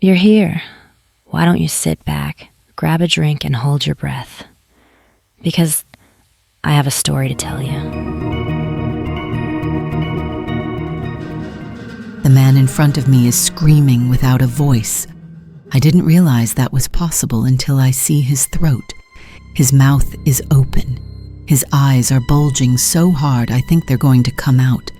You're here. Why don't you sit back, grab a drink, and hold your breath? Because I have a story to tell you. The man in front of me is screaming without a voice. I didn't realize that was possible until I see his throat. His mouth is open. His eyes are bulging so hard I think they're going to come out.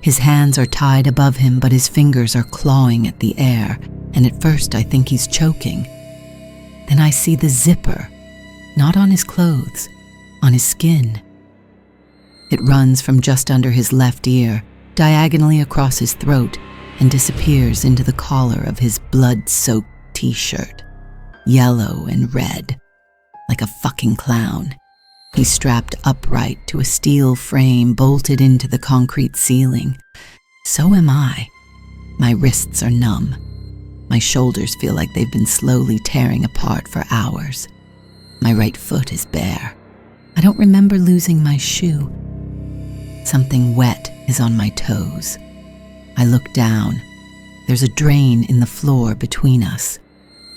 His hands are tied above him, but his fingers are clawing at the air, and at first I think he's choking. Then I see the zipper, not on his clothes, on his skin. It runs from just under his left ear, diagonally across his throat, and disappears into the collar of his blood-soaked t-shirt, yellow and red, like a fucking clown. He's strapped upright to a steel frame bolted into the concrete ceiling. So am I. My wrists are numb. My shoulders feel like they've been slowly tearing apart for hours. My right foot is bare. I don't remember losing my shoe. Something wet is on my toes. I look down. There's a drain in the floor between us.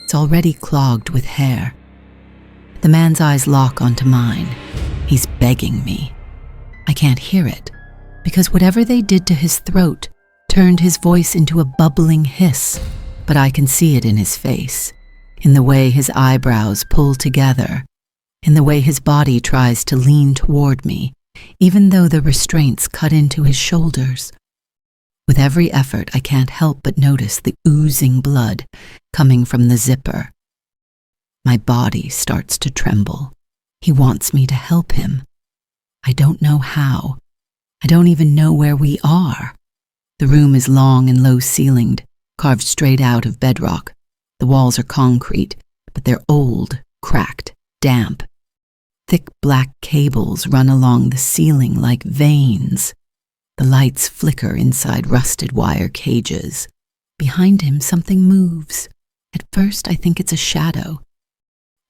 It's already clogged with hair. The man's eyes lock onto mine. He's begging me. I can't hear it, because whatever they did to his throat turned his voice into a bubbling hiss, but I can see it in his face, in the way his eyebrows pull together, in the way his body tries to lean toward me, even though the restraints cut into his shoulders. With every effort, I can't help but notice the oozing blood coming from the zipper. My body starts to tremble. He wants me to help him. I don't know how. I don't even know where we are. The room is long and low-ceilinged, carved straight out of bedrock. The walls are concrete, but they're old, cracked, damp. Thick black cables run along the ceiling like veins. The lights flicker inside rusted wire cages. Behind him, something moves. At first, I think it's a shadow.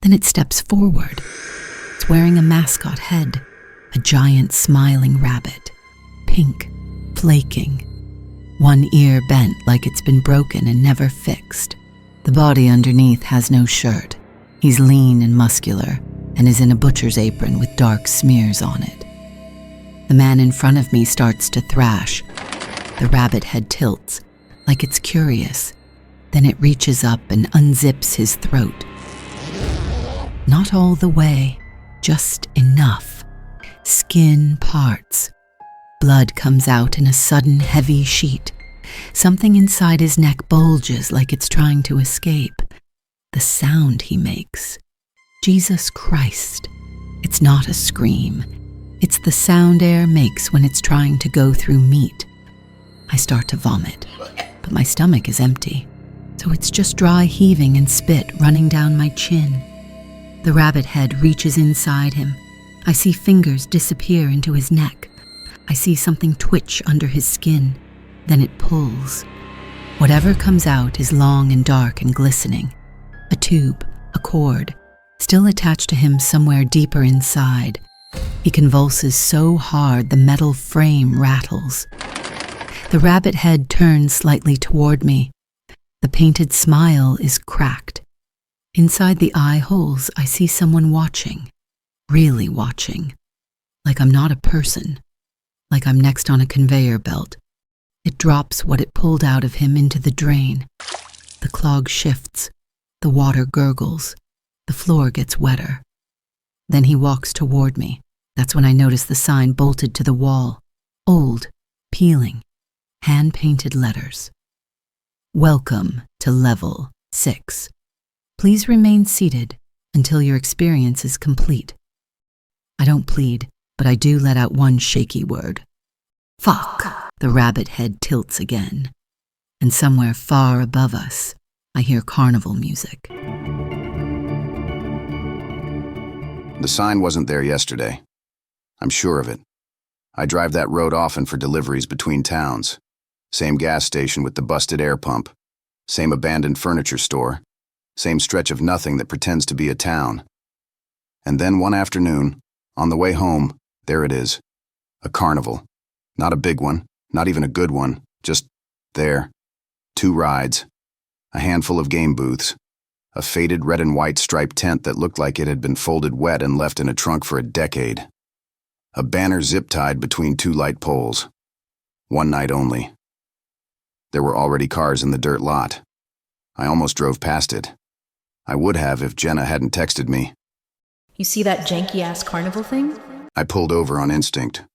Then it steps forward. It's wearing a mascot head, a giant smiling rabbit, pink, flaking. One ear bent like it's been broken and never fixed. The body underneath has no shirt. He's lean and muscular and is in a butcher's apron with dark smears on it. The man in front of me starts to thrash. The rabbit head tilts, like it's curious. Then it reaches up and unzips his throat. Not all the way, just enough. Skin parts. Blood comes out in a sudden heavy sheet. Something inside his neck bulges like it's trying to escape. The sound he makes. Jesus Christ. It's not a scream. It's the sound air makes when it's trying to go through meat. I start to vomit, but my stomach is empty, so it's just dry heaving and spit running down my chin. The rabbit head reaches inside him. I see fingers disappear into his neck. I see something twitch under his skin. Then it pulls. Whatever comes out is long and dark and glistening. A tube, a cord, still attached to him somewhere deeper inside. He convulses so hard the metal frame rattles. The rabbit head turns slightly toward me. The painted smile is cracked. Inside the eye holes, I see someone watching, really watching. Like I'm not a person, like I'm next on a conveyor belt. It drops what it pulled out of him into the drain. The clog shifts, the water gurgles, the floor gets wetter. Then he walks toward me. That's when I notice the sign bolted to the wall. Old, peeling, hand-painted letters. Welcome to Level 6. Please remain seated until your experience is complete. I don't plead, but I do let out one shaky word. Fuck. The rabbit head tilts again. And somewhere far above us, I hear carnival music. The sign wasn't there yesterday. I'm sure of it. I drive that road often for deliveries between towns. Same gas station with the busted air pump. Same abandoned furniture store. Same stretch of nothing that pretends to be a town. And then one afternoon, on the way home, there it is. A carnival. Not a big one, not even a good one, just there. 2 rides. A handful of game booths, a faded red and white striped tent that looked like it had been folded wet and left in a trunk for a decade. A banner zip-tied between two light poles. One night only. There were already cars in the dirt lot. I almost drove past it. I would have if Jenna hadn't texted me. You see that janky-ass carnival thing? I pulled over on instinct.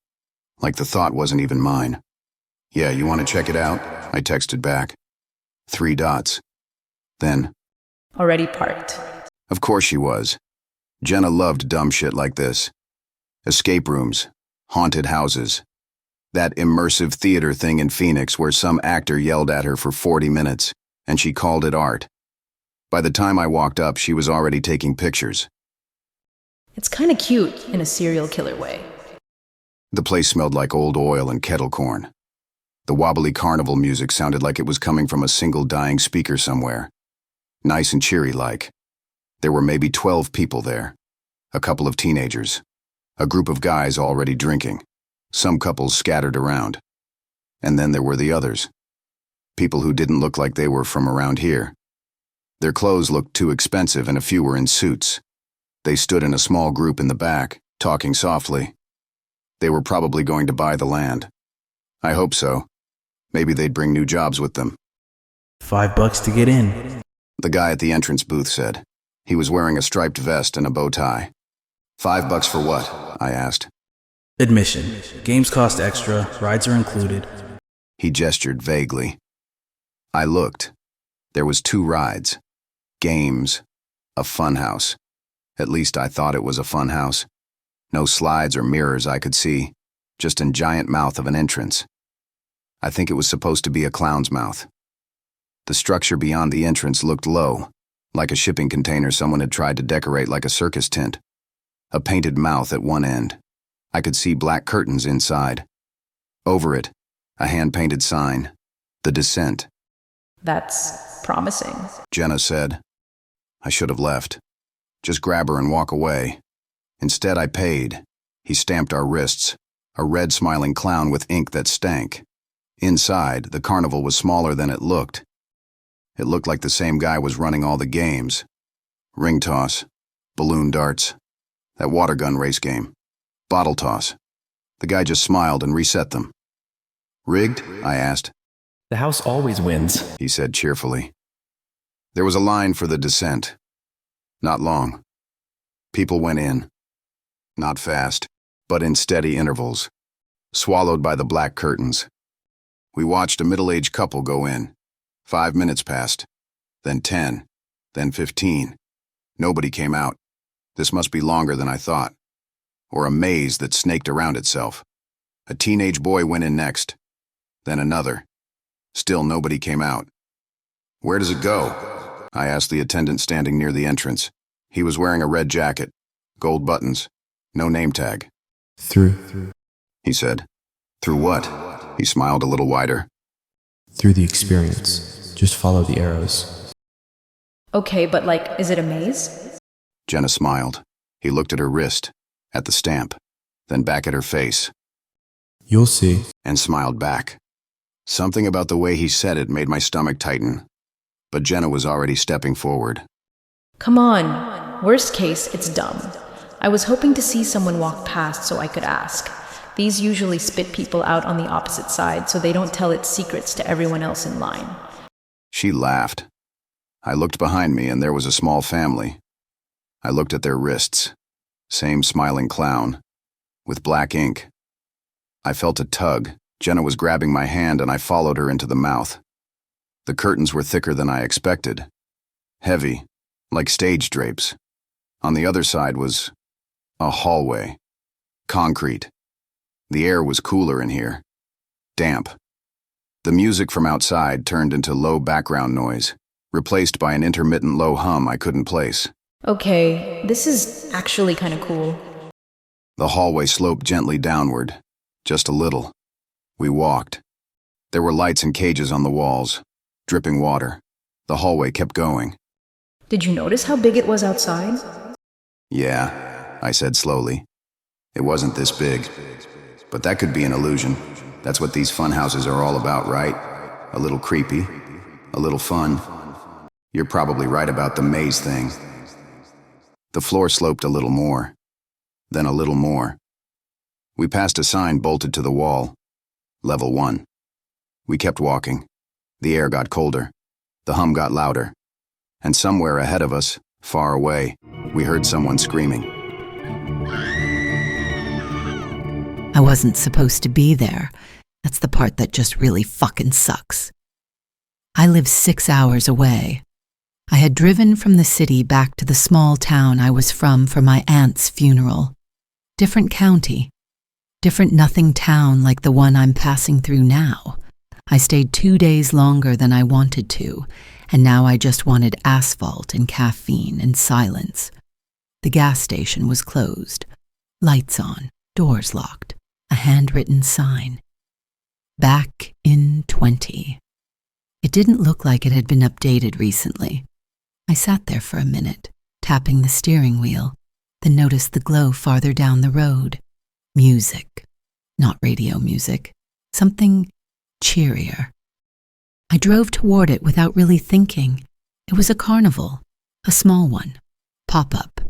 Like the thought wasn't even mine. Yeah, you want to check it out? I texted back. 3 dots. Then, Already parked. of course she was. Jenna loved dumb shit like this. Escape rooms, haunted houses. That immersive theater thing in Phoenix where some actor yelled at her for 40 minutes, and she called it art. By the time I walked up, she was already taking pictures. It's kind of cute in a serial killer way. The place smelled like old oil and kettle corn. The wobbly carnival music sounded like it was coming from a single dying speaker somewhere. Nice and cheery-like. There were maybe 12 people there. A couple of teenagers. A group of guys already drinking. Some couples scattered around. And then there were the others. People who didn't look like they were from around here. Their clothes looked too expensive and a few were in suits. They stood in a small group in the back, talking softly. They were probably going to buy the land. I hope so. Maybe they'd bring new jobs with them. $5 to get in. The guy at the entrance booth said. He was wearing a striped vest and a bow tie. $5 for what? I asked. Admission. Games cost extra, rides are included. He gestured vaguely. I looked. There was 2 rides. Games. A funhouse. At least I thought it was a funhouse. No slides or mirrors I could see, just a giant mouth of an entrance. I think it was supposed to be a clown's mouth. The structure beyond the entrance looked low, like a shipping container someone had tried to decorate like a circus tent. A painted mouth at one end. I could see black curtains inside. Over it, a hand-painted sign, The Descent. That's promising. Jenna said. I should have left. Just grab her and walk away. Instead, I paid. He stamped our wrists, a red smiling clown with ink that stank. Inside, the carnival was smaller than it looked. It looked like the same guy was running all the games. Ring toss, balloon darts, that water gun race game, bottle toss. The guy just smiled and reset them. Rigged? I asked. The house always wins, He said cheerfully. There was a line for the descent. Not long. People went in. Not fast, but in steady intervals, swallowed by the black curtains. We watched a middle-aged couple go in. 5 minutes passed, then 10, then 15. Nobody came out. This must be longer than I thought. Or a maze that snaked around itself. A teenage boy went in next, then another. Still nobody came out. Where does it go? I asked the attendant standing near the entrance. He was wearing a red jacket, gold buttons, no name tag. Through He said. Through what? He smiled a little wider. the experience. Just follow the arrows. Okay, but is it a maze? Jenna smiled. He looked at her wrist, at the stamp, then back at her face, You'll see. and smiled back. Something about the way he said it made my stomach tighten. But Jenna was already stepping forward. Come on. Worst case, it's dumb. I was hoping to see someone walk past so I could ask. These usually spit people out on the opposite side so they don't tell its secrets to everyone else in line. She laughed. I looked behind me and there was a small family. I looked at their wrists. Same smiling clown, with black ink. I felt a tug. Jenna was grabbing my hand and I followed her into the mouth. The curtains were thicker than I expected. Heavy, like stage drapes. On the other side was a hallway. Concrete. The air was cooler in here. Damp. The music from outside turned into low background noise, replaced by an intermittent low hum I couldn't place. Okay, this is actually kind of cool. The hallway sloped gently downward, just a little. We walked. There were lights and cages on the walls, dripping water. The hallway kept going. Did you notice how big it was outside? Yeah, I said slowly. It wasn't this big. But that could be an illusion. That's what these fun houses are all about, right? A little creepy, a little fun, You're probably right about the maze thing. The floor sloped a little more, then a little more. We passed a sign bolted to the wall. Level 1. We kept walking. The air got colder. The hum got louder. And somewhere ahead of us, far away, we heard someone screaming. I wasn't supposed to be there. That's the part that just really fucking sucks. I live 6 hours away. I had driven from the city back to the small town I was from for my aunt's funeral. Different county. Different nothing town like the one I'm passing through now. I stayed 2 days longer than I wanted to, and now I just wanted asphalt and caffeine and silence. The gas station was closed. Lights on, doors locked, a handwritten sign. Back in 20. It didn't look like it had been updated recently. I sat there for a minute, tapping the steering wheel, then noticed the glow farther down the road. Music. Not radio music. Something cheerier. I drove toward it without really thinking. It was a carnival, a small one, pop-up,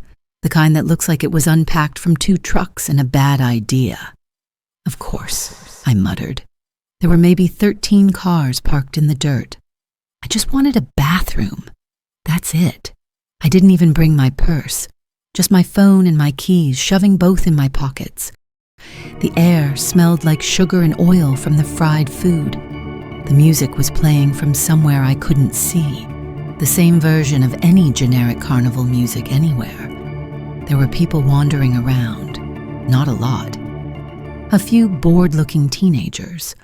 the kind that looks like it was unpacked from 2 trucks and a bad idea. Of course, I muttered. There were maybe 13 cars parked in the dirt. I just wanted a bathroom. That's it. I didn't even bring my purse, just my phone and my keys, shoving both in my pockets. The air smelled like sugar and oil from the fried food. The music was playing from somewhere I couldn't see, the same version of any generic carnival music anywhere. There were people wandering around, not a lot. A few bored-looking teenagers,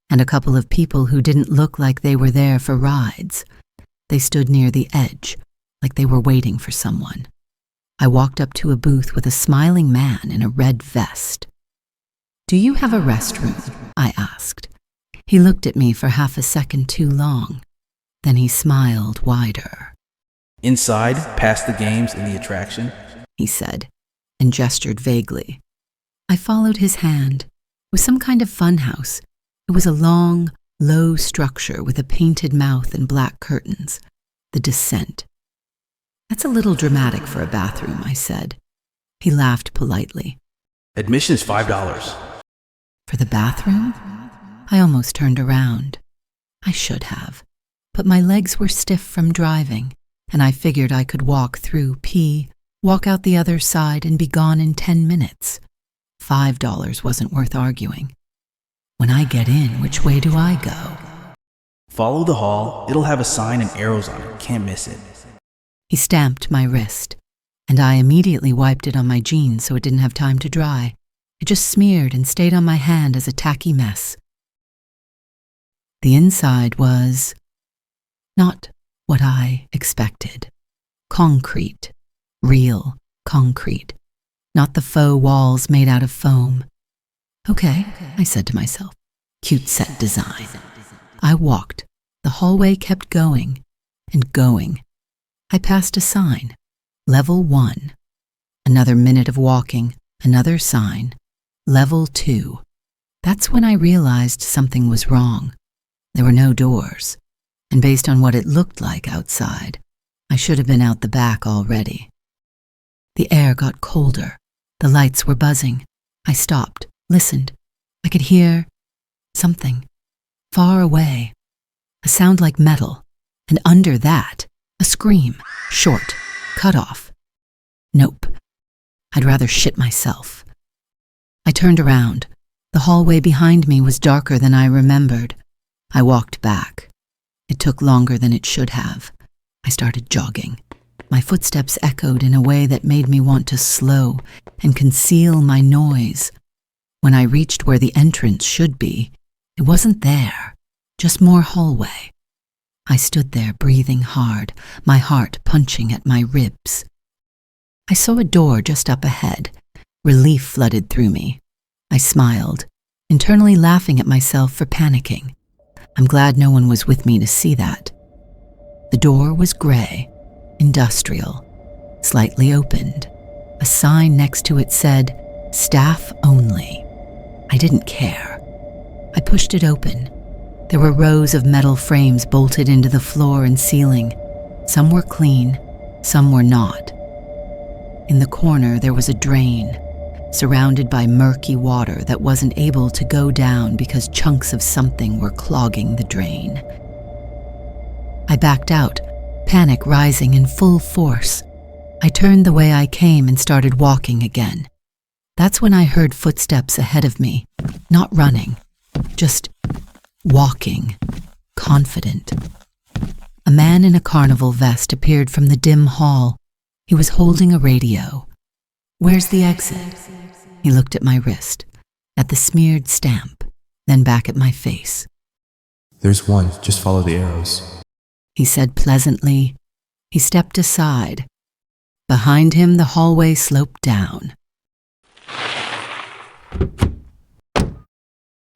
and a couple of people who didn't look like they were there for rides. They stood near the edge, like they were waiting for someone. I walked up to a booth with a smiling man in a red vest. "Do you have a restroom?" I asked. He looked at me for half a second too long. Then he smiled wider. Inside, past the games and the attraction, He said, and gestured vaguely. I followed his hand. It was some kind of fun house. It was a long, low structure with a painted mouth and black curtains. The Descent. "That's a little dramatic for a bathroom," I said. He laughed politely. admission is $5. For the bathroom? I almost turned around. I should have, but my legs were stiff from driving, and I figured I could walk through, pee, walk out the other side, and be gone in 10 minutes. $5 wasn't worth arguing. When I get in, which way do I go? Follow the hall. It'll have a sign and arrows on it. Can't miss it. He stamped my wrist, and I immediately wiped it on my jeans so it didn't have time to dry. It just smeared and stayed on my hand as a tacky mess. The inside was not what I expected. Concrete. Real concrete. Not the faux walls made out of foam. Okay, I said to myself. Cute set design. I walked. The hallway kept going and going. I passed a sign. Level 1. Another minute of walking. Another sign. Level 2. That's when I realized something was wrong. There were no doors, and based on what it looked like outside, I should have been out the back already. The air got colder. The lights were buzzing. I stopped, listened. I could hear something far away, a sound like metal, and under that, a scream, short, cut off. Nope. I'd rather shit myself. I turned around. The hallway behind me was darker than I remembered. I walked back. It took longer than it should have. I started jogging. My footsteps echoed in a way that made me want to slow and conceal my noise. When I reached where the entrance should be, it wasn't there, just more hallway. I stood there breathing hard, my heart punching at my ribs. I saw a door just up ahead. Relief flooded through me. I smiled, internally laughing at myself for panicking. I'm glad no one was with me to see that. The door was gray, industrial, slightly opened. A sign next to it said, "Staff only." I didn't care. I pushed it open. There were rows of metal frames bolted into the floor and ceiling. Some were clean, some were not. In the corner, there was a drain, surrounded by murky water that wasn't able to go down because chunks of something were clogging the drain. I backed out, panic rising in full force. I turned the way I came and started walking again. That's when I heard footsteps ahead of me, not running, just walking, confident. A man in a carnival vest appeared from the dim hall. He was holding a radio. "Where's the exit?" He looked at my wrist, at the smeared stamp, then back at my face. There's one, just follow the arrows. He said pleasantly. He stepped aside. Behind him, the hallway sloped down.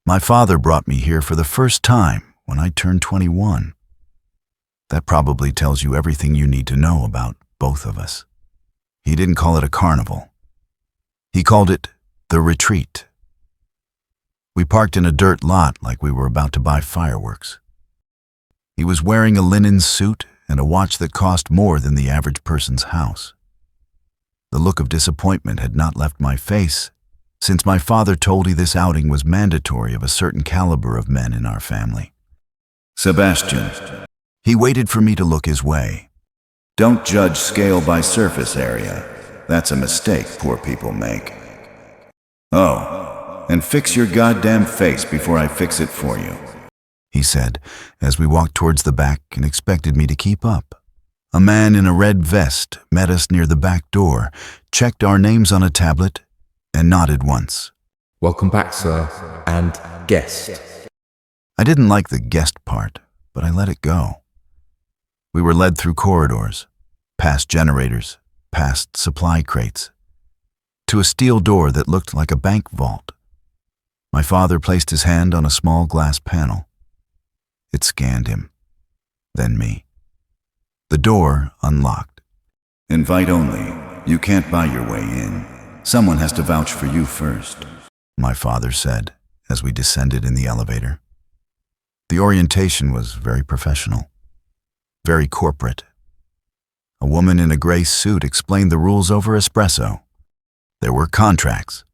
My father brought me here for the first time when I turned 21. That probably tells you everything you need to know about both of us. He didn't call it a carnival. He called it the retreat. We parked in a dirt lot like we were about to buy fireworks. He was wearing a linen suit and a watch that cost more than the average person's house. The look of disappointment had not left my face since my father told me this outing was mandatory of a certain caliber of men in our family. Sebastian. He waited for me to look his way. Don't judge scale by surface area. That's a mistake poor people make. Oh, and fix your goddamn face before I fix it for you, he said as we walked towards the back and expected me to keep up. A man in a red vest met us near the back door, checked our names on a tablet, and nodded once. Welcome back, sir, and guest. I didn't like the guest part, but I let it go. We were led through corridors, past generators, past supply crates, to a steel door that looked like a bank vault. My father placed his hand on a small glass panel. It scanned him, then me. The door unlocked. Invite only. You can't buy your way in. Someone has to vouch for you first, my father said as we descended in the elevator. The orientation was very professional, very corporate. A woman in a gray suit explained the rules over espresso. There were contracts,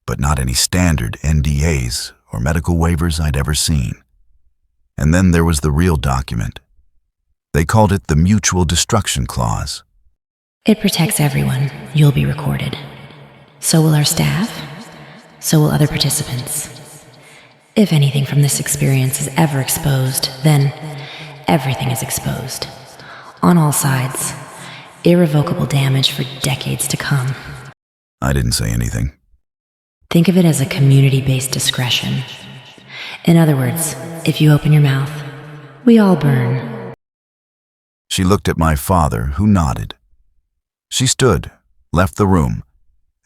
but not any standard NDAs or medical waivers I'd ever seen. And then there was the real document. They called it the Mutual Destruction Clause. It protects everyone. You'll be recorded. So will our staff. So will other participants. If anything from this experience is ever exposed, then everything is exposed. On all sides. Irrevocable damage for decades to come. I didn't say anything. Think of it as a community-based discretion. In other words, if you open your mouth, we all burn. She looked at my father, who nodded. She stood, left the room,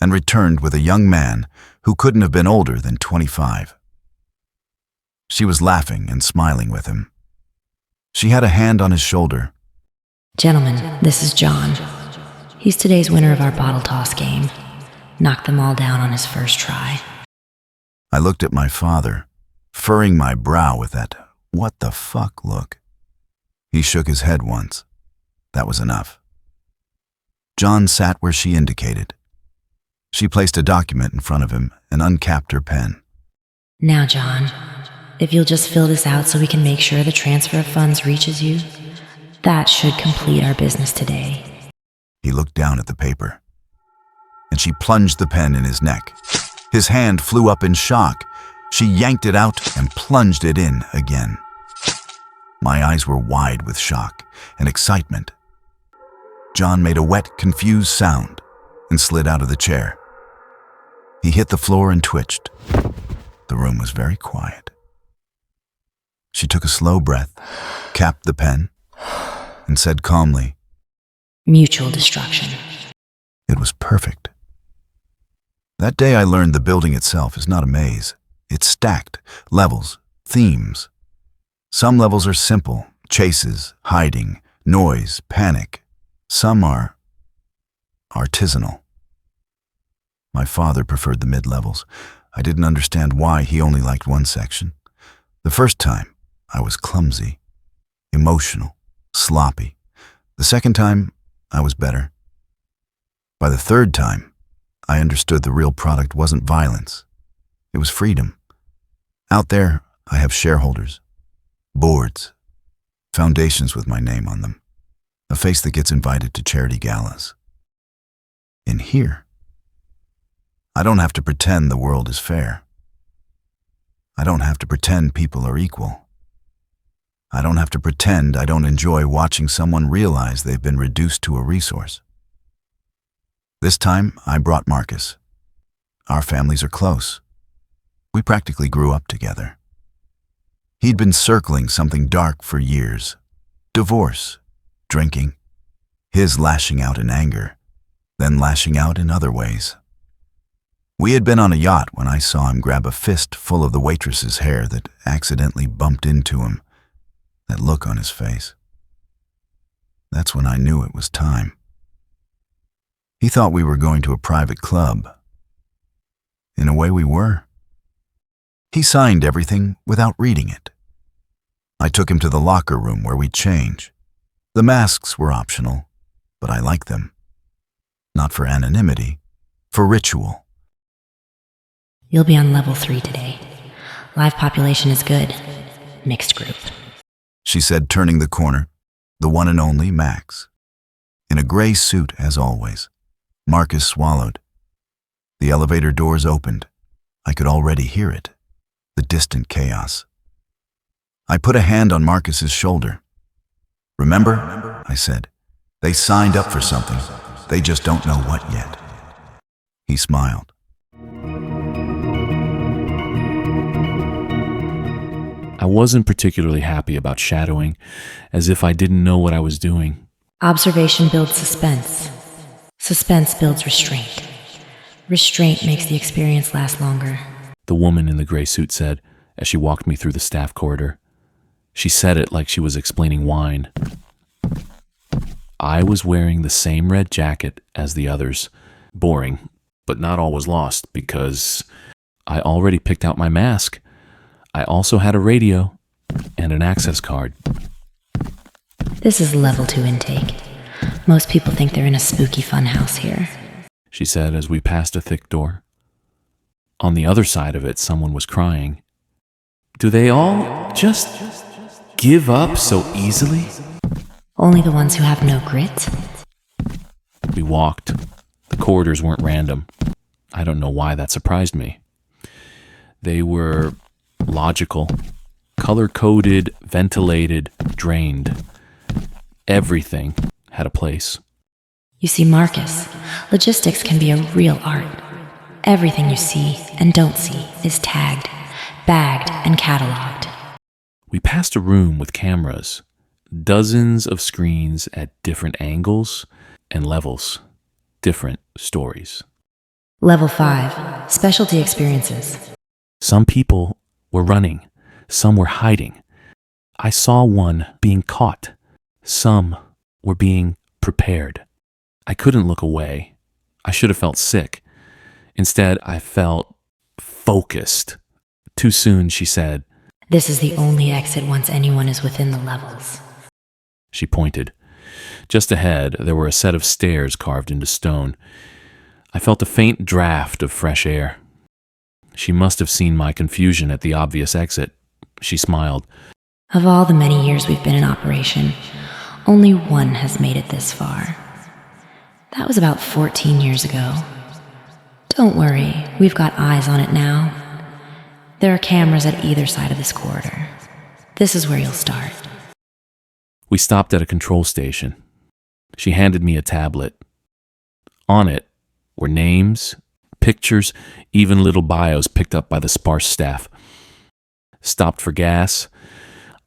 and returned with a young man who couldn't have been older than 25. She was laughing and smiling with him. She had a hand on his shoulder. Gentlemen, this is John. He's today's winner of our bottle toss game. Knocked them all down on his first try. I looked at my father, furrowing my brow with that "what the fuck" look. He shook his head once. That was enough. John sat where she indicated. She placed a document in front of him and uncapped her pen. Now, John, if you'll just fill this out so we can make sure the transfer of funds reaches you, that should complete our business today. He looked down at the paper, and she plunged the pen in his neck. His hand flew up in shock. She yanked it out and plunged it in again. My eyes were wide with shock and excitement. John made a wet, confused sound and slid out of the chair. He hit the floor and twitched. The room was very quiet. She took a slow breath, capped the pen, and said calmly, Mutual destruction. It was perfect. That day I learned the building itself is not a maze. It's stacked, levels, themes. Some levels are simple, chases, hiding, noise, panic. Some are artisanal. My father preferred the mid-levels. I didn't understand why he only liked one section. The first time, I was clumsy, emotional, sloppy, The second time, I was better. By the third time, I understood the real product wasn't violence. It was freedom. Out there, I have shareholders, boards, foundations with my name on them, a face that gets invited to charity galas. In here, I don't have to pretend the world is fair. I don't have to pretend people are equal. I don't have to pretend I don't enjoy watching someone realize they've been reduced to a resource. This time, I brought Marcus. Our families are close. We practically grew up together. He'd been circling something dark for years. Divorce, drinking, his lashing out in anger, then lashing out in other ways. We had been on a yacht when I saw him grab a fist full of the waitress's hair that accidentally bumped into him, that look on his face. That's when I knew it was time. He thought we were going to a private club. In a way, we were. He signed everything without reading it. I took him to the locker room where we'd change. The masks were optional, but I liked them. Not for anonymity, for ritual. You'll be on level 3 today. Live population is good. Mixed group. She said, turning the corner, the one and only Max. In a gray suit, as always. Marcus swallowed. The elevator doors opened. I could already hear it. The distant chaos. I put a hand on Marcus's shoulder. Remember, I said, they signed up for something. They just don't know what yet. He smiled. I wasn't particularly happy about shadowing, as if I didn't know what I was doing. Observation builds suspense. Suspense builds restraint. Restraint makes the experience last longer. The woman in the gray suit said, as she walked me through the staff corridor. She said it like she was explaining wine. I was wearing the same red jacket as the others. Boring, but not all was lost because I already picked out my mask. I also had a radio and an access card. This is level 2 intake. Most people think they're in a spooky funhouse here. She said as we passed a thick door. On the other side of it, someone was crying. Do they all just give up so easily? Only the ones who have no grit. We walked. The corridors weren't random. I don't know why that surprised me. They were logical, color-coded, ventilated, drained. Everything had a place. You see, Marcus, logistics can be a real art. Everything you see and don't see is tagged, bagged, and cataloged. We passed a room with cameras, dozens of screens at different angles and levels, different stories. Level 5, specialty experiences. Some people were running, some were hiding. I saw one being caught. Some were being prepared. I couldn't look away. I should have felt sick. Instead, I felt focused. Too soon, she said. This is the only exit once anyone is within the levels. She pointed. Just ahead, there were a set of stairs carved into stone. I felt a faint draft of fresh air. She must have seen my confusion at the obvious exit. She smiled. Of all the many years we've been in operation, only one has made it this far. That was about 14 years ago. Don't worry, we've got eyes on it now. There are cameras at either side of this corridor. This is where you'll start. We stopped at a control station. She handed me a tablet. On it were names, pictures, even little bios picked up by the sparse staff. Stopped for gas,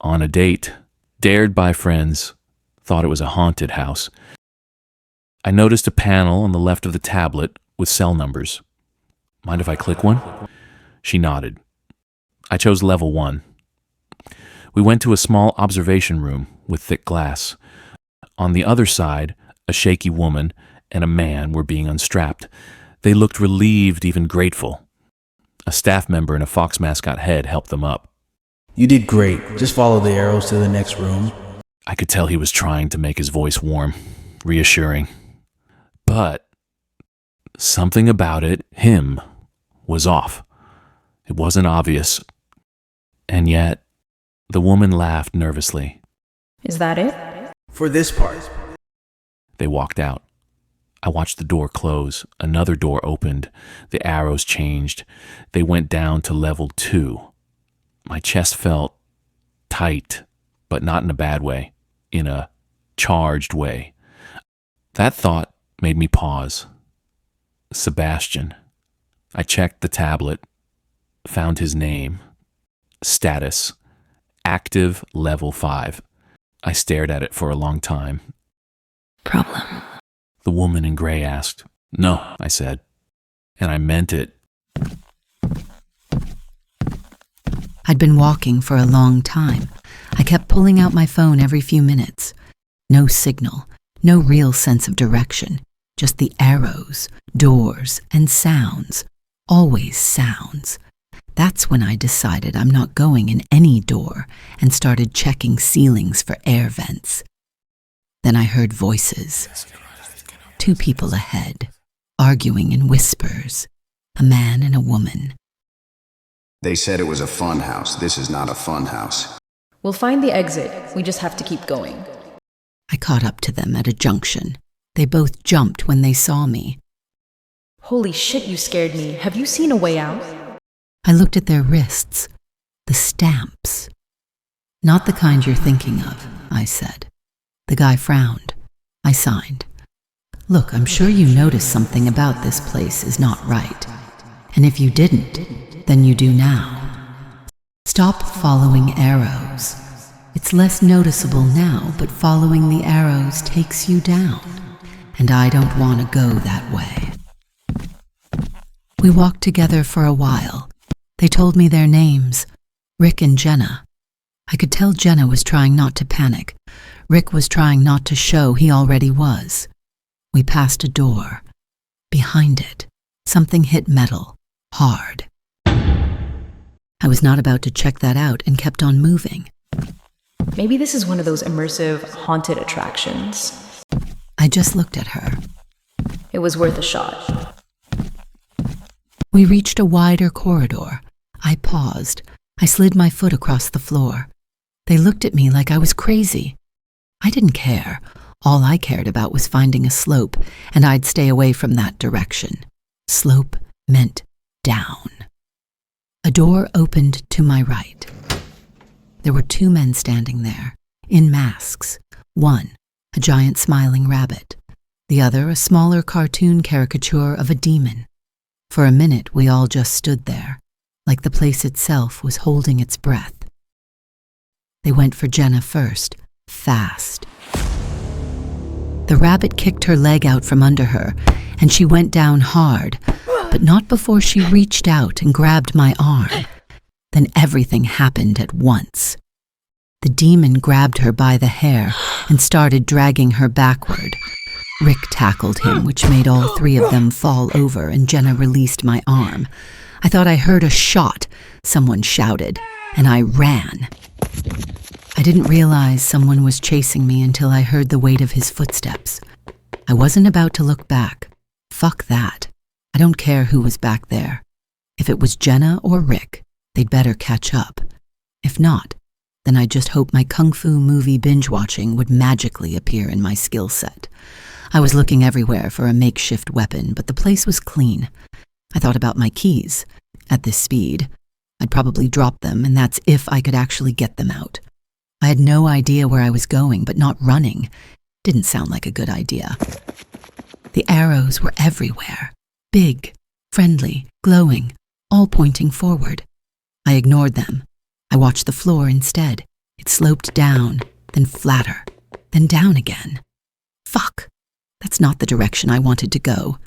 on a date, dared by friends, thought it was a haunted house. I noticed a panel on the left of the tablet with cell numbers. Mind if I click one? She nodded. I chose level 1. We went to a small observation room with thick glass. On the other side, a shaky woman and a man were being unstrapped. They looked relieved, even grateful. A staff member in a fox mascot head helped them up. You did great. Just follow the arrows to the next room. I could tell he was trying to make his voice warm, reassuring. But something about it, him, was off. It wasn't obvious. And yet, the woman laughed nervously. Is that it? For this part. They walked out. I watched the door close. Another door opened. The arrows changed. They went down to level 2. My chest felt tight, but not in a bad way, in a charged way. That thought made me pause. Sebastian. I checked the tablet, found his name, status, active level 5. I stared at it for a long time. Problem. The woman in gray asked. No, I said, and I meant it. I'd been walking for a long time. I kept pulling out my phone every few minutes. No signal, no real sense of direction, just the arrows, doors, and sounds. Always sounds. That's when I decided I'm not going in any door and started checking ceilings for air vents. Then I heard voices. 2 people ahead, arguing in whispers. A man and a woman. They said it was a fun house. This is not a fun house. We'll find the exit. We just have to keep going. I caught up to them at a junction. They both jumped when they saw me. Holy shit, you scared me. Have you seen a way out? I looked at their wrists. The stamps. Not the kind you're thinking of, I said. The guy frowned. I signed. Look, I'm sure you noticed something about this place is not right. And if you didn't, then you do now. Stop following arrows. It's less noticeable now, but following the arrows takes you down. And I don't want to go that way. We walked together for a while. They told me their names, Rick and Jenna. I could tell Jenna was trying not to panic. Rick was trying not to show he already was. We passed a door. Behind it, something hit metal, hard. I was not about to check that out and kept on moving. Maybe this is one of those immersive, haunted attractions. I just looked at her. It was worth a shot. We reached a wider corridor. I paused. I slid my foot across the floor. They looked at me like I was crazy. I didn't care. All I cared about was finding a slope, and I'd stay away from that direction. Slope meant down. A door opened to my right. There were 2 men standing there, in masks. One, a giant smiling rabbit. The other, a smaller cartoon caricature of a demon. For a minute, we all just stood there, like the place itself was holding its breath. They went for Jenna first, fast. The rabbit kicked her leg out from under her, and she went down hard, but not before she reached out and grabbed my arm. Then everything happened at once. The demon grabbed her by the hair and started dragging her backward. Rick tackled him, which made all 3 of them fall over, and Jenna released my arm. I thought I heard a shot, someone shouted, and I ran. I didn't realize someone was chasing me until I heard the weight of his footsteps. I wasn't about to look back. Fuck that. I don't care who was back there. If it was Jenna or Rick, they'd better catch up. If not, then I just hope my kung fu movie binge watching would magically appear in my skill set. I was looking everywhere for a makeshift weapon, but the place was clean. I thought about my keys. At this speed, I'd probably drop them, and that's if I could actually get them out. I had no idea where I was going, but not running didn't sound like a good idea. The arrows were everywhere. Big, friendly, glowing, all pointing forward. I ignored them. I watched the floor instead. It sloped down, then flatter, then down again. Fuck! That's not the direction I wanted to go.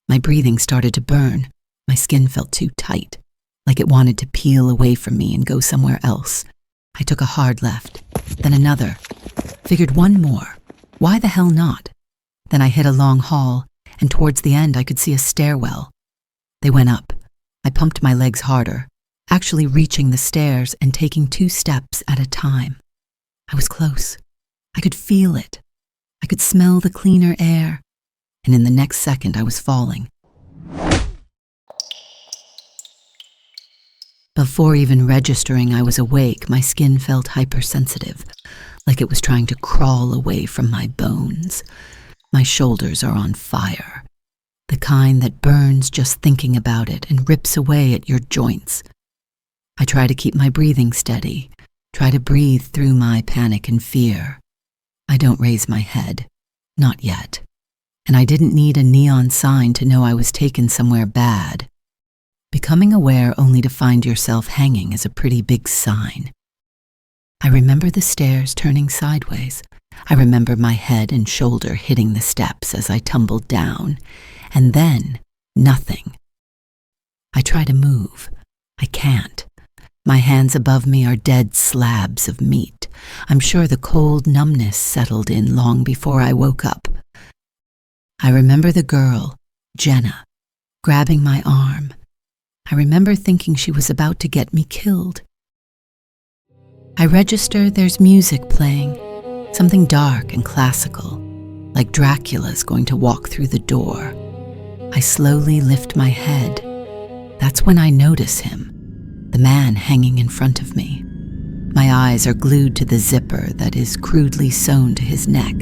My breathing started to burn. My skin felt too tight, like it wanted to peel away from me and go somewhere else. I took a hard left, then another. Figured one more. Why the hell not? Then I hit a long hall, and towards the end I could see a stairwell. They went up. I pumped my legs harder, actually reaching the stairs and taking 2 steps at a time. I was close. I could feel it. I could smell the cleaner air, and in the next second I was falling. Before even registering I was awake, my skin felt hypersensitive, like it was trying to crawl away from my bones. My shoulders are on fire, the kind that burns just thinking about it and rips away at your joints. I try to keep my breathing steady, try to breathe through my panic and fear. I don't raise my head, not yet, and I didn't need a neon sign to know I was taken somewhere bad. Becoming aware only to find yourself hanging is a pretty big sign. I remember the stairs turning sideways. I remember my head and shoulder hitting the steps as I tumbled down, and then nothing. I try to move. I can't. My hands above me are dead slabs of meat. I'm sure the cold numbness settled in long before I woke up. I remember the girl, Jenna, grabbing my arm. I remember thinking she was about to get me killed. I register there's music playing, something dark and classical, like Dracula's going to walk through the door. I slowly lift my head. That's when I notice him, the man hanging in front of me. My eyes are glued to the zipper that is crudely sewn to his neck.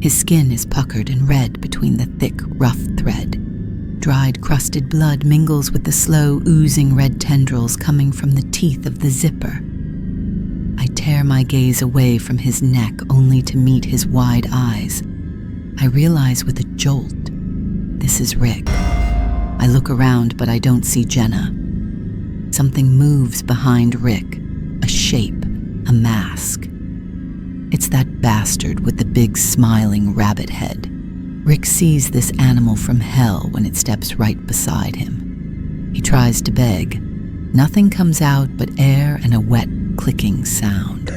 His skin is puckered and red between the thick, rough thread. Dried, crusted blood mingles with the slow, oozing red tendrils coming from the teeth of the zipper. I tear my gaze away from his neck only to meet his wide eyes. I realize with a jolt, this is Rick. I look around, but I don't see Jenna. Something moves behind Rick, a shape, a mask. It's that bastard with the big smiling rabbit head. Rick sees this animal from hell when it steps right beside him. He tries to beg. Nothing comes out but air and a wet, clicking sound.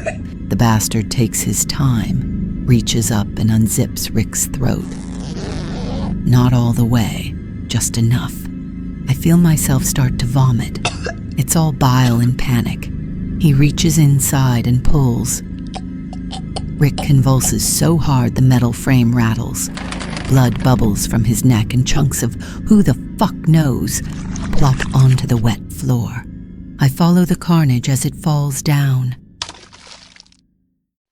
The bastard takes his time, reaches up and unzips Rick's throat. Not all the way, just enough. I feel myself start to vomit. It's all bile and panic. He reaches inside and pulls. Rick convulses so hard the metal frame rattles. Blood bubbles from his neck and chunks of who the fuck knows plop onto the wet floor. I follow the carnage as it falls down.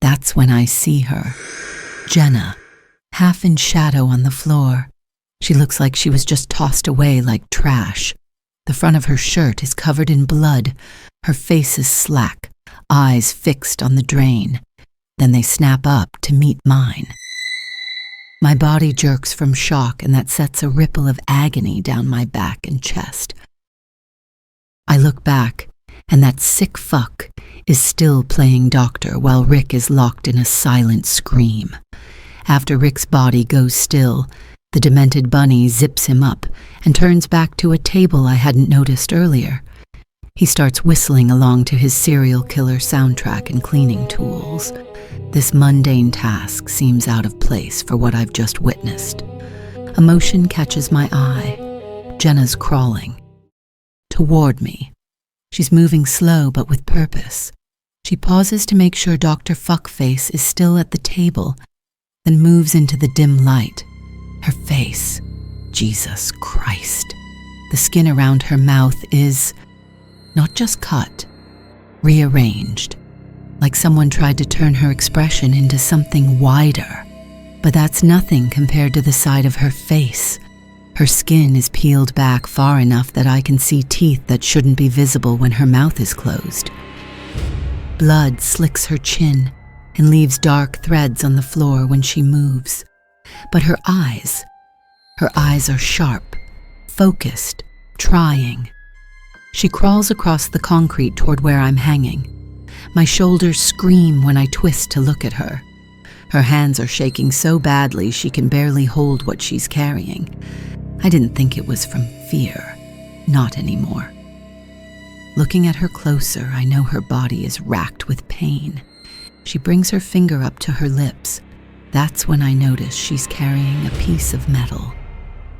That's when I see her. Jenna, half in shadow on the floor. She looks like she was just tossed away like trash. The front of her shirt is covered in blood. Her face is slack, eyes fixed on the drain. Then they snap up to meet mine. My body jerks from shock, and that sets a ripple of agony down my back and chest. I look back, and that sick fuck is still playing doctor while Rick is locked in a silent scream. After Rick's body goes still, the demented bunny zips him up and turns back to a table I hadn't noticed earlier. He starts whistling along to his serial killer soundtrack and cleaning tools. This mundane task seems out of place for what I've just witnessed. A motion catches my eye. Jenna's crawling toward me. She's moving slow but with purpose. She pauses to make sure Dr. Fuckface is still at the table, then moves into the dim light. Her face, Jesus Christ. The skin around her mouth is not just cut, rearranged, like someone tried to turn her expression into something wider. But that's nothing compared to the side of her face. Her skin is peeled back far enough that I can see teeth that shouldn't be visible when her mouth is closed. Blood slicks her chin and leaves dark threads on the floor when she moves. But her eyes are sharp, focused, trying. She crawls across the concrete toward where I'm hanging. My shoulders scream when I twist to look at her. Her hands are shaking so badly she can barely hold what she's carrying. I didn't think it was from fear. Not anymore. Looking at her closer, I know her body is racked with pain. She brings her finger up to her lips. That's when I notice she's carrying a piece of metal.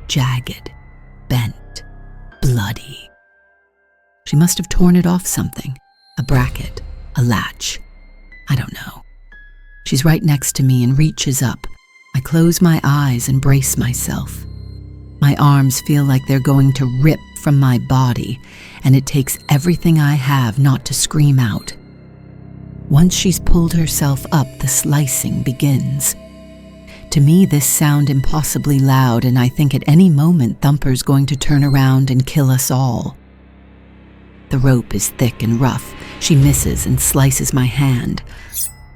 Jagged, bent, bloody. She must have torn it off something. A bracket, a latch. I don't know. She's right next to me and reaches up. I close my eyes and brace myself. My arms feel like they're going to rip from my body, and it takes everything I have not to scream out. Once she's pulled herself up, the slicing begins. To me, this sounds impossibly loud, and I think at any moment Thumper's going to turn around and kill us all. The rope is thick and rough. She misses and slices my hand.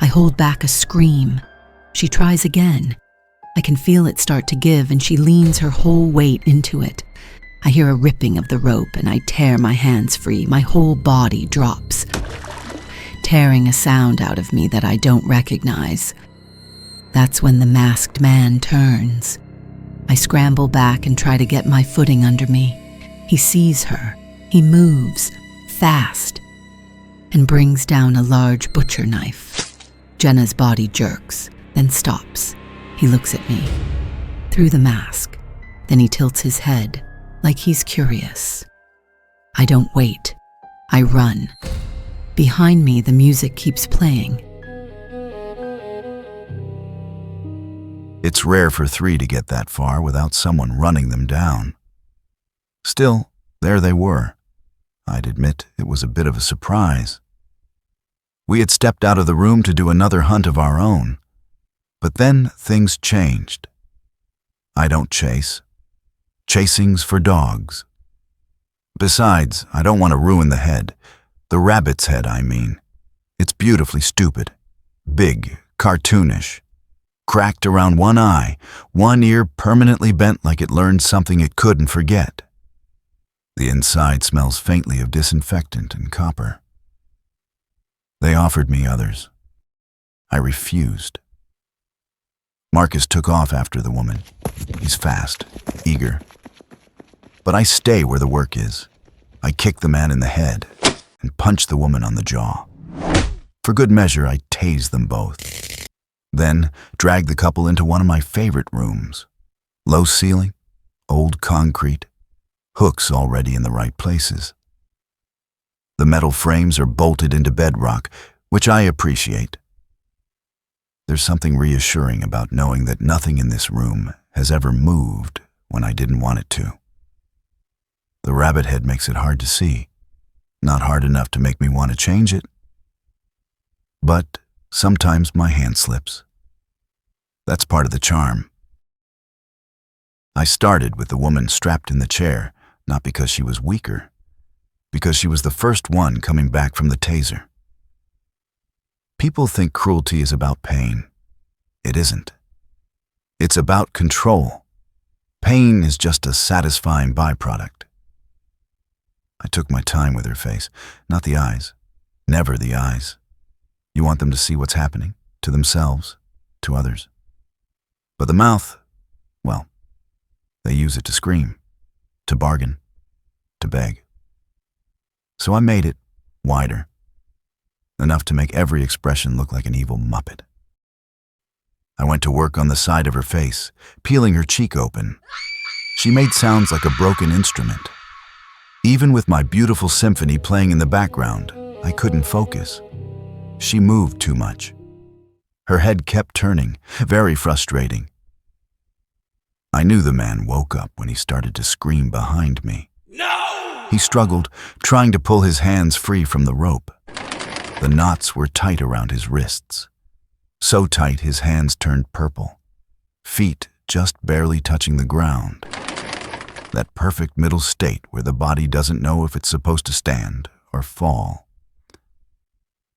I hold back a scream. She tries again. I can feel it start to give, and she leans her whole weight into it. I hear a ripping of the rope, and I tear my hands free. My whole body drops, tearing a sound out of me that I don't recognize. That's when the masked man turns. I scramble back and try to get my footing under me. He sees her. He moves, fast, and brings down a large butcher knife. Jenna's body jerks, then stops. He looks at me, through the mask. Then he tilts his head, like he's curious. I don't wait. I run. Behind me, the music keeps playing. It's rare for three to get that far without someone running them down. Still, there they were. I'd admit it was a bit of a surprise. We had stepped out of the room to do another hunt of our own. But then things changed. I don't chase. Chasing's for dogs. Besides, I don't want to ruin the head. The rabbit's head, I mean. It's beautifully stupid. Big, cartoonish. Cracked around one eye, one ear permanently bent like it learned something it couldn't forget. The inside smells faintly of disinfectant and copper. They offered me others. I refused. Marcus took off after the woman. He's fast, eager. But I stay where the work is. I kick the man in the head and punch the woman on the jaw. For good measure, I tase them both. Then drag the couple into one of my favorite rooms. Low ceiling, old concrete, hooks already in the right places. The metal frames are bolted into bedrock, which I appreciate. There's something reassuring about knowing that nothing in this room has ever moved when I didn't want it to. The rabbit head makes it hard to see, not hard enough to make me want to change it. But sometimes my hand slips. That's part of the charm. I started with the woman strapped in the chair, not because she was weaker, because she was the first one coming back from the taser. People think cruelty is about pain. It isn't. It's about control. Pain is just a satisfying byproduct. I took my time with her face, not the eyes. Never the eyes. You want them to see what's happening, to themselves, to others. But the mouth, well, they use it to scream, to bargain, to beg. So I made it wider, enough to make every expression look like an evil muppet. I went to work on the side of her face, peeling her cheek open. She made sounds like a broken instrument. Even with my beautiful symphony playing in the background, I couldn't focus. She moved too much. Her head kept turning, very frustrating. I knew the man woke up when he started to scream behind me. No! He struggled, trying to pull his hands free from the rope. The knots were tight around his wrists. So tight his hands turned purple. Feet just barely touching the ground. That perfect middle state where the body doesn't know if it's supposed to stand or fall.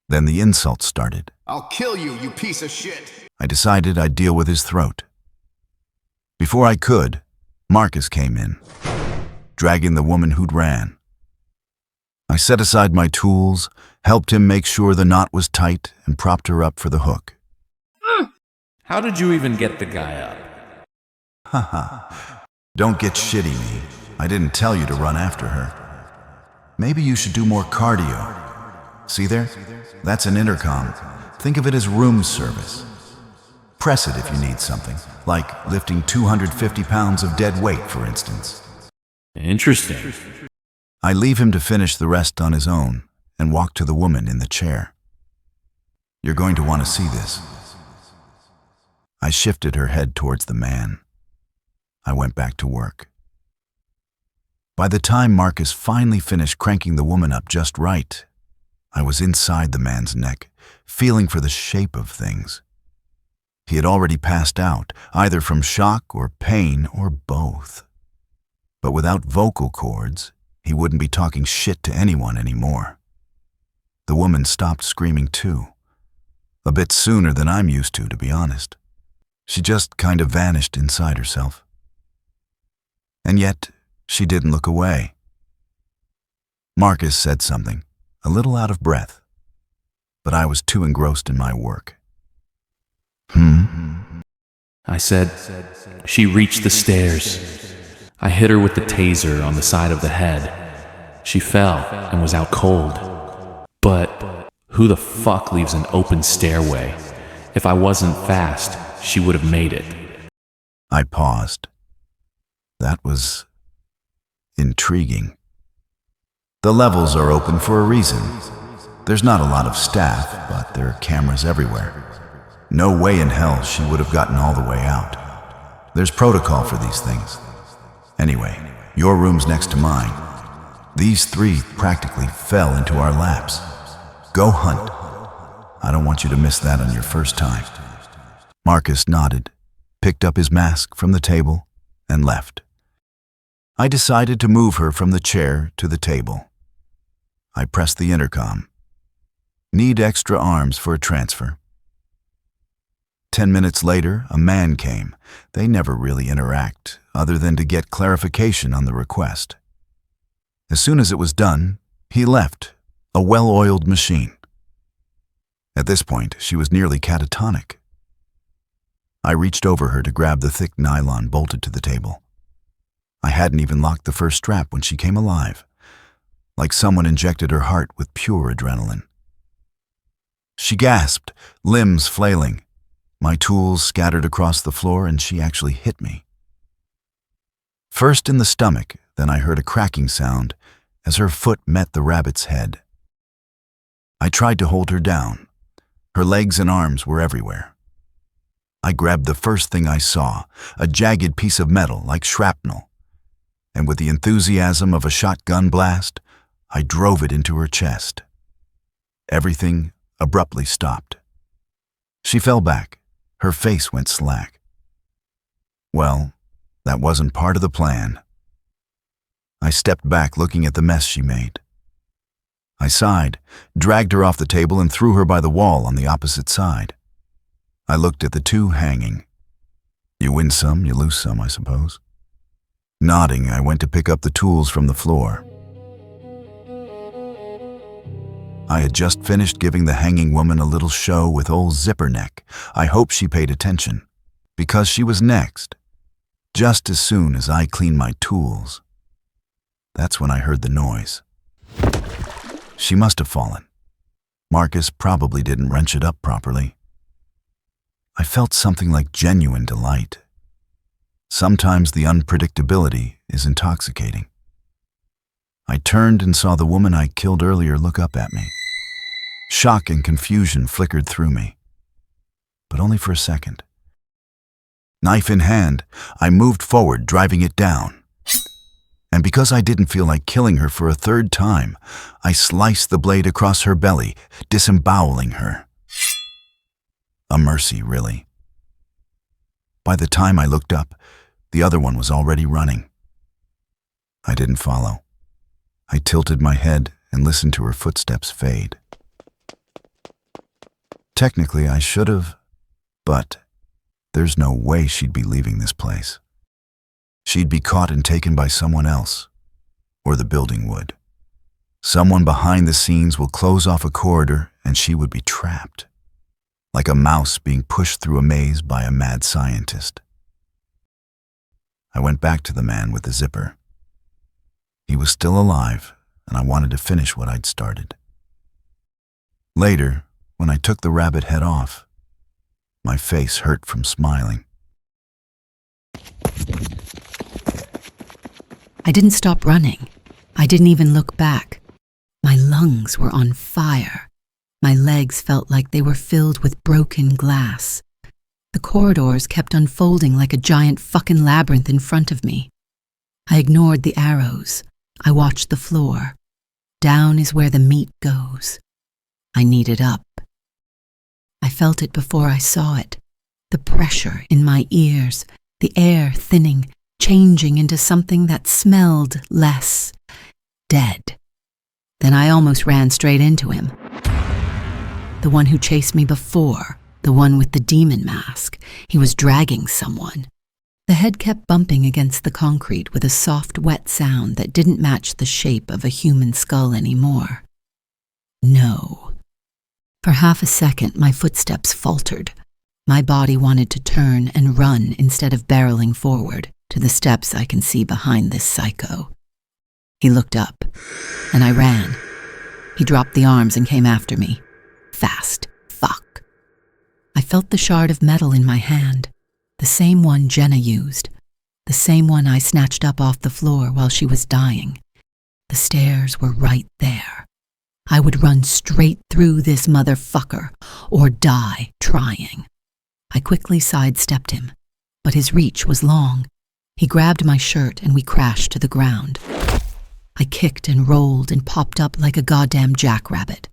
Then the insults started. I'll kill you, you piece of shit! I decided I'd deal with his throat. Before I could, Marcus came in, dragging the woman who'd ran. I set aside my tools, helped him make sure the knot was tight, and propped her up for the hook. How did you even get the guy up? Haha. Don't get shitty, me. I didn't tell you to run after her. Maybe you should do more cardio. See there? That's an intercom. Think of it as room service. Press it if you need something, like lifting 250 pounds of dead weight, for instance. Interesting. I leave him to finish the rest on his own and walk to the woman in the chair. You're going to want to see this. I shifted her head towards the man. I went back to work. By the time Marcus finally finished cranking the woman up just right, I was inside the man's neck, feeling for the shape of things. He had already passed out, either from shock or pain or both. But without vocal cords, he wouldn't be talking shit to anyone anymore. The woman stopped screaming too. A bit sooner than I'm used to be honest. She just kind of vanished inside herself. And yet, she didn't look away. Marcus said something, a little out of breath, but I was too engrossed in my work. I said, "She reached the stairs. I hit her with the taser on the side of the head. She fell and was out cold. But who the fuck leaves an open stairway? If I wasn't fast, she would have made it." I paused. That was intriguing. The levels are open for a reason. There's not a lot of staff, but there are cameras everywhere. No way in hell she would have gotten all the way out. There's protocol for these things. Anyway, your room's next to mine. These three practically fell into our laps. Go hunt. I don't want you to miss that on your first time. Marcus nodded, picked up his mask from the table, and left. I decided to move her from the chair to the table. I pressed the intercom. Need extra arms for a transfer. 10 minutes later, a man came. They never really interact, other than to get clarification on the request. As soon as it was done, he left, a well-oiled machine. At this point, she was nearly catatonic. I reached over her to grab the thick nylon bolted to the table. I hadn't even locked the first strap when she came alive, like someone injected her heart with pure adrenaline. She gasped, limbs flailing. My tools scattered across the floor, and she actually hit me. First in the stomach, then I heard a cracking sound as her foot met the rabbit's head. I tried to hold her down. Her legs and arms were everywhere. I grabbed the first thing I saw, a jagged piece of metal like shrapnel, and with the enthusiasm of a shotgun blast, I drove it into her chest. Everything abruptly stopped. She fell back. Her face went slack. Well, that wasn't part of the plan. I stepped back, looking at the mess she made. I sighed, dragged her off the table, and threw her by the wall on the opposite side. I looked at the two hanging. You win some, you lose some, I suppose. Nodding, I went to pick up the tools from the floor. I had just finished giving the hanging woman a little show with old Zipperneck. I hope she paid attention, because she was next. Just as soon as I cleaned my tools, that's when I heard the noise. She must have fallen. Marcus probably didn't wrench it up properly. I felt something like genuine delight. Sometimes the unpredictability is intoxicating. I turned and saw the woman I killed earlier look up at me. Shock and confusion flickered through me, but only for a second. Knife in hand, I moved forward, driving it down. And because I didn't feel like killing her for a third time, I sliced the blade across her belly, disemboweling her. A mercy, really. By the time I looked up, the other one was already running. I didn't follow. I tilted my head and listened to her footsteps fade. Technically, I should have, but there's no way she'd be leaving this place. She'd be caught and taken by someone else, or the building would. Someone behind the scenes will close off a corridor and she would be trapped, like a mouse being pushed through a maze by a mad scientist. I went back to the man with the zipper. He was still alive, and I wanted to finish what I'd started. Later, when I took the rabbit head off, my face hurt from smiling. I didn't stop running. I didn't even look back. My lungs were on fire. My legs felt like they were filled with broken glass. The corridors kept unfolding like a giant fucking labyrinth in front of me. I ignored the arrows. I watched the floor. Down is where the meat goes. I needed up. I felt it before I saw it. The pressure in my ears, the air thinning, changing into something that smelled less dead. Then I almost ran straight into him. The one who chased me before, the one with the demon mask. He was dragging someone. The head kept bumping against the concrete with a soft, wet sound that didn't match the shape of a human skull anymore. No. For half a second, my footsteps faltered. My body wanted to turn and run instead of barreling forward to the steps I can see behind this psycho. He looked up, and I ran. He dropped the arms and came after me. Fast. Fuck. I felt the shard of metal in my hand, the same one Jenna used, the same one I snatched up off the floor while she was dying. The stairs were right there. I would run straight through this motherfucker or die trying. I quickly sidestepped him, but his reach was long. He grabbed my shirt and we crashed to the ground. I kicked and rolled and popped up like a goddamn jackrabbit.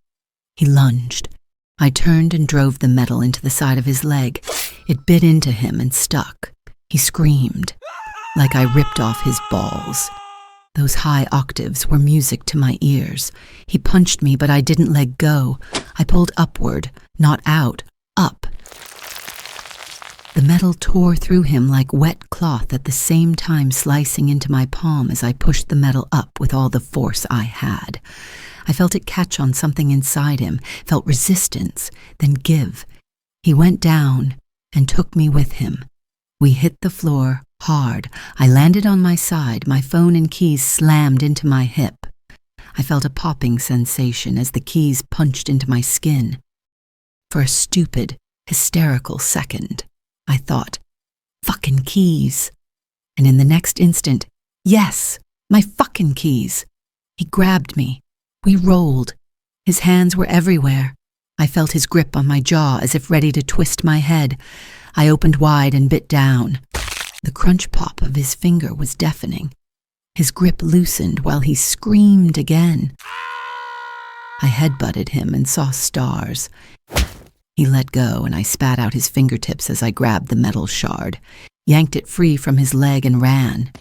He lunged. I turned and drove the metal into the side of his leg. It bit into him and stuck. He screamed, like I ripped off his balls. Those high octaves were music to my ears. He punched me, but I didn't let go. I pulled upward, not out, up. The metal tore through him like wet cloth, at the same time slicing into my palm as I pushed the metal up with all the force I had. I felt it catch on something inside him, felt resistance, then give. He went down and took me with him. We hit the floor hard. I landed on my side, my phone and keys slammed into my hip. I felt a popping sensation as the keys punched into my skin. For a stupid, hysterical second, I thought, fucking keys. And in the next instant, yes, my fucking keys. He grabbed me. We rolled. His hands were everywhere. I felt his grip on my jaw as if ready to twist my head. I opened wide and bit down. The crunch pop of his finger was deafening. His grip loosened while he screamed again. I headbutted him and saw stars. He let go and I spat out his fingertips as I grabbed the metal shard, yanked it free from his leg and ran.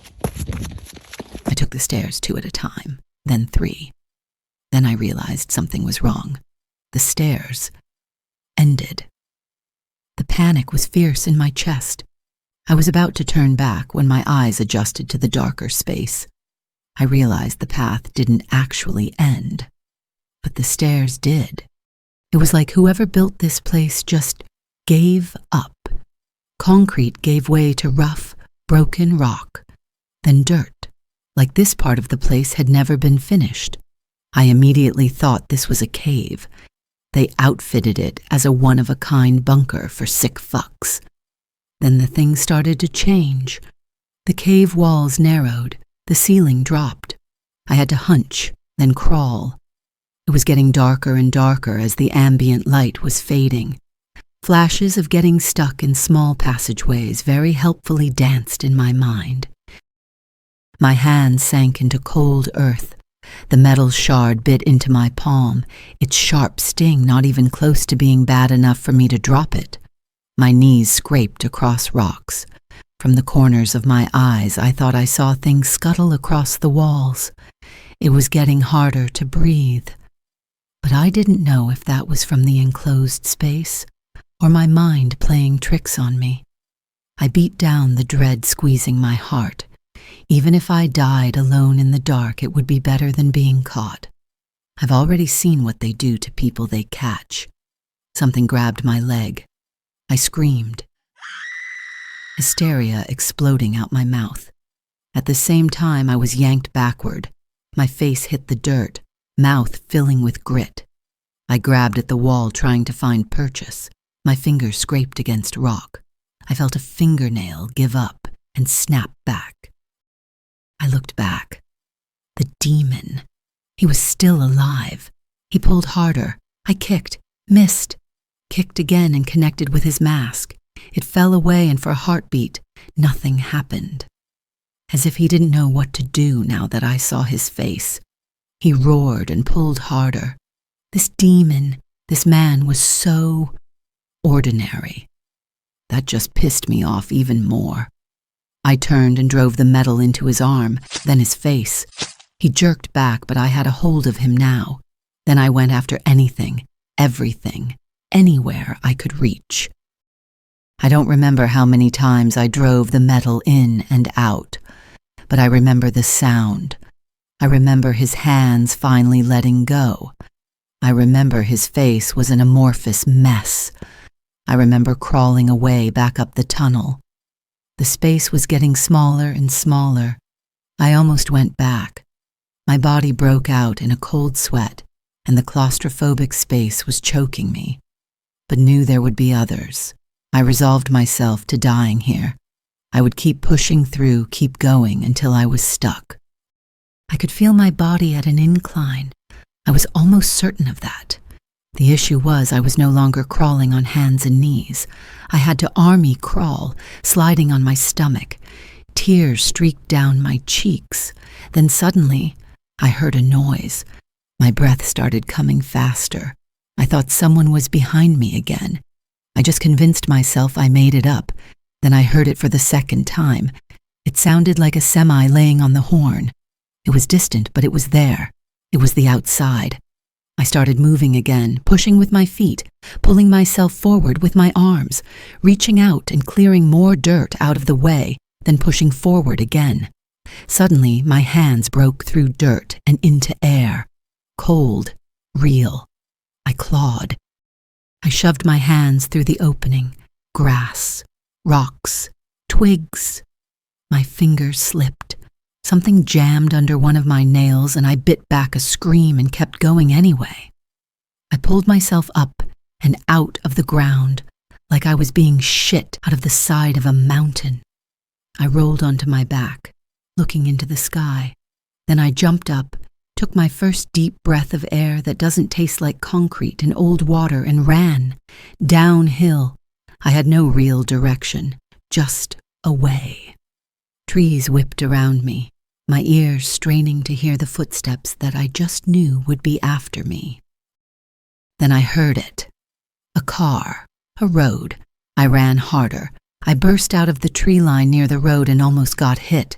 I took the stairs 2 at a time, then 3. Then I realized something was wrong. The stairs ended. The panic was fierce in my chest. I was about to turn back when my eyes adjusted to the darker space. I realized the path didn't actually end, but the stairs did. It was like whoever built this place just gave up. Concrete gave way to rough, broken rock, then dirt, like this part of the place had never been finished. I immediately thought this was a cave. They outfitted it as a one-of-a-kind bunker for sick fucks. Then the thing started to change. The cave walls narrowed, the ceiling dropped. I had to hunch, then crawl. It was getting darker and darker as the ambient light was fading. Flashes of getting stuck in small passageways very helpfully danced in my mind. My hand sank into cold earth. The metal shard bit into my palm, its sharp sting not even close to being bad enough for me to drop it. My knees scraped across rocks. From the corners of my eyes, I thought I saw things scuttle across the walls. It was getting harder to breathe. But I didn't know if that was from the enclosed space or my mind playing tricks on me. I beat down the dread squeezing my heart. Even if I died alone in the dark, it would be better than being caught. I've already seen what they do to people they catch. Something grabbed my leg. I screamed. Hysteria exploding out my mouth. At the same time, I was yanked backward. My face hit the dirt, mouth filling with grit. I grabbed at the wall trying to find purchase. My fingers scraped against rock. I felt a fingernail give up and snap back. I looked back. The demon. He was still alive. He pulled harder. I kicked, missed, kicked again and connected with his mask. It fell away, and for a heartbeat, nothing happened. As if he didn't know what to do now that I saw his face. He roared and pulled harder. This demon, this man was so ordinary. That just pissed me off even more. I turned and drove the metal into his arm, then his face. He jerked back, but I had a hold of him now. Then I went after anything, everything, anywhere I could reach. I don't remember how many times I drove the metal in and out, but I remember the sound. I remember his hands finally letting go. I remember his face was an amorphous mess. I remember crawling away back up the tunnel. The space was getting smaller and smaller. I almost went back. My body broke out in a cold sweat, and the claustrophobic space was choking me, but knew there would be others. I resolved myself to dying here. I would keep pushing through, keep going until I was stuck. I could feel my body at an incline. I was almost certain of that. The issue was I was no longer crawling on hands and knees. I had to army crawl, sliding on my stomach. Tears streaked down my cheeks. Then suddenly, I heard a noise. My breath started coming faster. I thought someone was behind me again. I just convinced myself I made it up. Then I heard it for the second time. It sounded like a semi laying on the horn. It was distant, but it was there. It was the outside. I started moving again, pushing with my feet, pulling myself forward with my arms, reaching out and clearing more dirt out of the way, then pushing forward again. Suddenly, my hands broke through dirt and into air. Cold, real. I clawed. I shoved my hands through the opening. Grass, rocks, twigs. My fingers slipped. Something jammed under one of my nails, and I bit back a scream and kept going anyway. I pulled myself up and out of the ground, like I was being shit out of the side of a mountain. I rolled onto my back, looking into the sky. Then I jumped up, took my first deep breath of air that doesn't taste like concrete and old water, and ran. Downhill. I had no real direction, just away. Trees whipped around me, my ears straining to hear the footsteps that I just knew would be after me. Then I heard it. A car, a road. I ran harder. I burst out of the tree line near the road and almost got hit.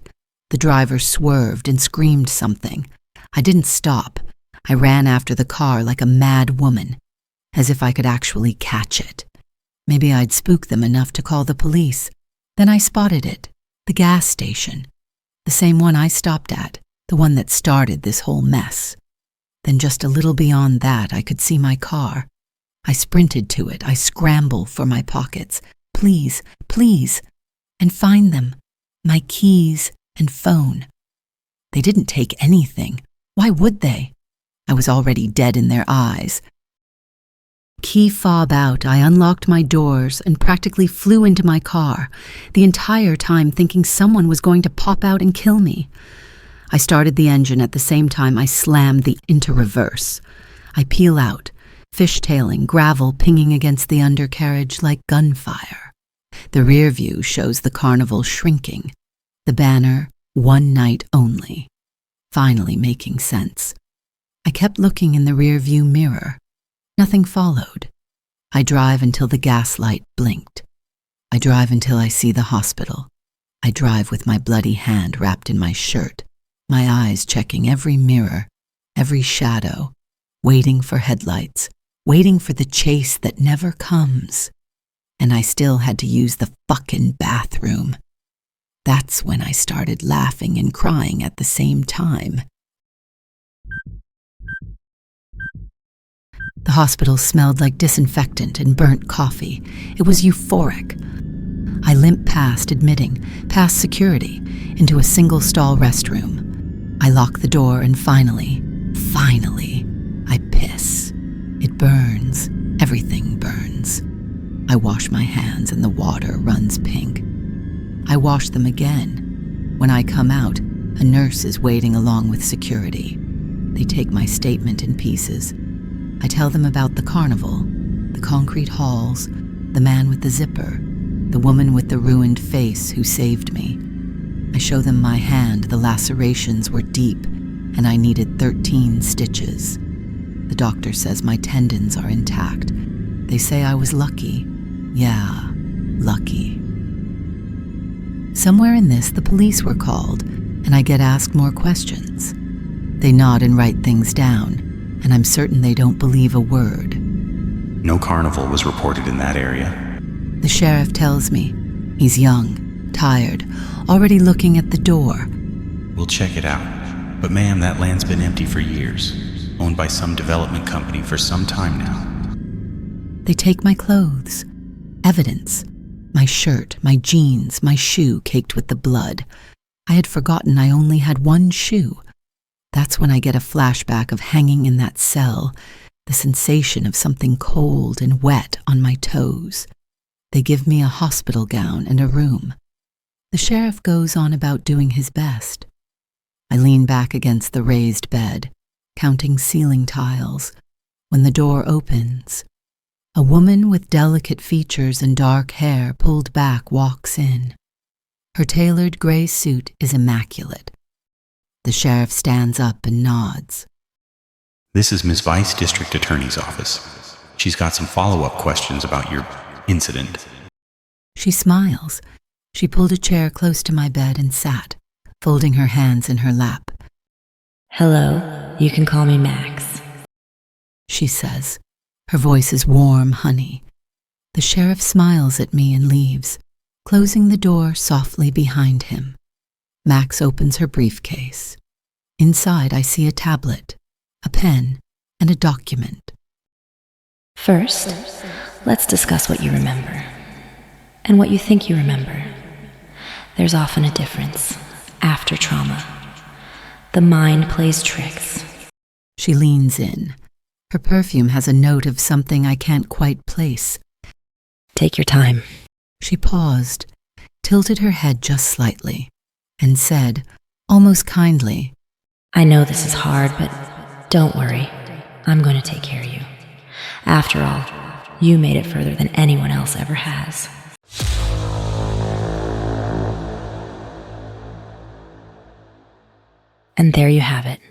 The driver swerved and screamed something. I didn't stop. I ran after the car like a mad woman, as if I could actually catch it. Maybe I'd spook them enough to call the police. Then I spotted it. The gas station. The same one I stopped at, the one that started this whole mess. Then just a little beyond that, I could see my car. I sprinted to it. I scrambled for my pockets. Please, please. And find them. My keys and phone. They didn't take anything. Why would they? I was already dead in their eyes. Key fob out, I unlocked my doors and practically flew into my car, the entire time thinking someone was going to pop out and kill me. I started the engine at the same time I slammed the into reverse. I peel out, fishtailing, gravel pinging against the undercarriage like gunfire. The rear view shows the carnival shrinking. The banner, one night only. Finally making sense. I kept looking in the rear view mirror. Nothing followed. I drive until the gas light blinked. I drive until I see the hospital. I drive with my bloody hand wrapped in my shirt, my eyes checking every mirror, every shadow, waiting for headlights, waiting for the chase that never comes. And I still had to use the fucking bathroom. That's when I started laughing and crying at the same time. The hospital smelled like disinfectant and burnt coffee. It was euphoric. I limped past admitting, past security, into a single-stall restroom. I lock the door and finally, I piss. It burns. Everything burns. I wash my hands and the water runs pink. I wash them again. When I come out, a nurse is waiting along with security. They take my statement in pieces. I tell them about the carnival, the concrete halls, the man with the zipper, the woman with the ruined face who saved me. I show them my hand. The lacerations were deep, and I needed 13 stitches. The doctor says my tendons are intact. They say I was lucky. Yeah, lucky. Somewhere in this, the police were called, and I get asked more questions. They nod and write things down, and I'm certain they don't believe a word. No carnival was reported in that area. The sheriff tells me he's young, tired, already looking at the door. We'll check it out. But ma'am, that land's been empty for years, owned by some development company for some time now. They take my clothes, evidence, my shirt, my jeans, my shoe caked with the blood. I had forgotten I only had one shoe. That's when I get a flashback of hanging in that cell, the sensation of something cold and wet on my toes. They give me a hospital gown and a room. The sheriff goes on about doing his best. I lean back against the raised bed, counting ceiling tiles, when the door opens. A woman with delicate features and dark hair pulled back walks in. Her tailored gray suit is immaculate. The sheriff stands up and nods. This is Miss Vice District Attorney's office. She's got some follow-up questions about your incident. She smiles. She pulled a chair close to my bed and sat, folding her hands in her lap. Hello, you can call me Max. She says. Her voice is warm honey. The sheriff smiles at me and leaves, closing the door softly behind him. Max opens her briefcase. Inside, I see a tablet, a pen, and a document. First, let's discuss what you remember and what you think you remember. There's often a difference after trauma. The mind plays tricks. She leans in. Her perfume has a note of something I can't quite place. Take your time. She paused, tilted her head just slightly, and said, almost kindly, I know this is hard, but don't worry. I'm going to take care of you. After all, you made it further than anyone else ever has. And there you have it.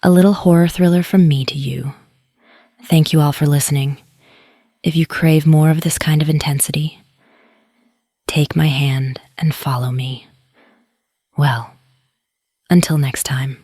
A little horror thriller from me to you. Thank you all for listening. If you crave more of this kind of intensity, take my hand and follow me. Well, until next time.